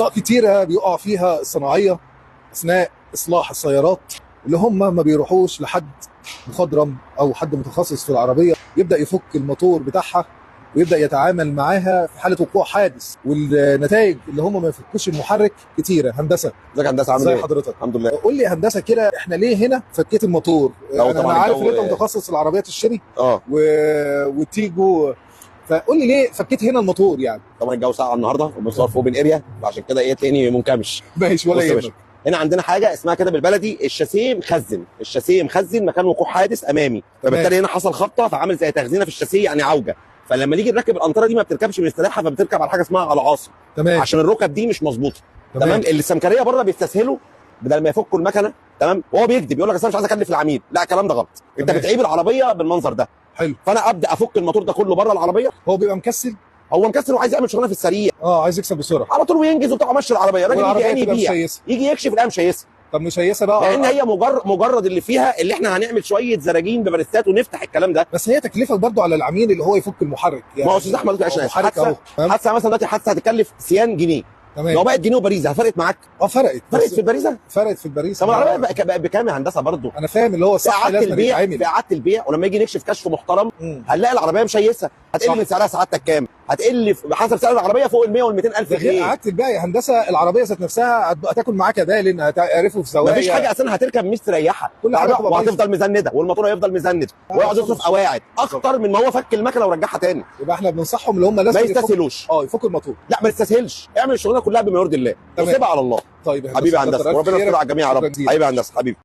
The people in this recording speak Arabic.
اخطاء كتيره بيقع فيها الصناعيه اثناء اصلاح السيارات، اللي هم ما بيروحوش لحد مخضرم او حد متخصص في العربيه يبدا يفك الموتور بتاعها ويبدا يتعامل معاها في حاله وقوع حادث. والنتائج اللي هم ما يفكوش المحرك كتيره. هندسه، ازيك يا هندسه؟ عامل ازي ايه؟ حضرتك؟ الحمد لله. قول لي يا هندسه كده، احنا ليه هنا فكيت الموتور؟ لو انا طبعا عارف ان الجو انت متخصص في العربيات الشيري اه والتيجو، فقول لي ليه فكيت هنا الموتور يعني؟ طبعا الجو ساقع النهارده وبنصور في اوبن اريا، فعشان كده ايه تلاقيني منكمش. ماشي ولا بص يا باشا، يهمك. هنا عندنا حاجه اسمها كده بالبلدي الشاسيه مخزن. الشاسيه مخزن مكان وقوع حادث امامي، فبالتالي هنا حصل خبطه فعمل زي تخزينه في الشاسيه، يعني عوجه. فلما نيجي نركب القنطره دي ما بتركبش مستريحه، فبتركب على حاجه اسمها على عاصم، تمام عشان الركب دي مش مظبوطه. تمام. تمام. اللي السمكريه بره بيستسهلوا، بدل ما يفكوا المكنه تمام وهو بيكذب يقول لك اصل انا مش عايز اكلف العميل. لا، الكلام ده غلط. انت تمام. بتعيب العربيه بالمنظر ده. حلو. فانا ابدا افك الموتور ده كله بره العربيه. هو بيبقى مكسل، هو مكسر وعايز يعمل شغلانه في السريع عايز يكسب بسرعه على طول وينجز وبتاع ومشي العربيه. الراجل يجي والعربيه يعني تبقى يبيع، مشيسه. يجي يكشف القى مشيسه، طب مشيسه بقى لان هي مجرد اللي فيها اللي احنا هنعمل شويه زراجين بباريستات ونفتح الكلام ده. بس هي تكلفه برضه على العميل اللي هو يفك المحرك يعني. ما هو استاذ احمد دلوقتي عشان محرك اهو. حادثه مثلا دلوقتي حادثه هتكلف سيان جنيه، لو تمام. بقت جنيه وباريزه فرقت معاك؟ فرقت فرقت في الباريزه. فرقت في الباريس. طب العربيه بقى بكام يا هندسه برضه؟ انا فاهم اللي هو في صح اعاده لازم البيع، يتعمل. في اعاده البيع، ولما يجي نكشف كشف محترم هنلاقي العربيه مشيسه. هتقل صح. من سعرها سعادتك كام؟ هتقل حسب سعر العربيه فوق ال 100 وال 200 الف ده غير جنيه. اعاده البيع يا هندسه. العربيه ذات نفسها هتاكل معاك دالن، هتعرفه في زوايا. مفيش حاجه اصلا هتركب مستريحه، كل حاجه هتبقى بايظة. وهتفضل مزنده والموتور هيفضل مزند ويقعد يصرف قواعد اكتر من ما هو فك المكنه ورجعها تاني. يبقى احنا بننصحهم اللي هم لازم ما يستسهلوش. يفكوا الموتور. لا ما تستسهلش، اعمل الشغلانه كلها بما يرضي الله تمام. وسيبها على الله. طيب يا حبيبي يا هندسه، كتر ألف وربنا خيرك. يستر على الجميع يا شكراً رب. جزيلاً. حبيبي يا هندسه، حبيبي.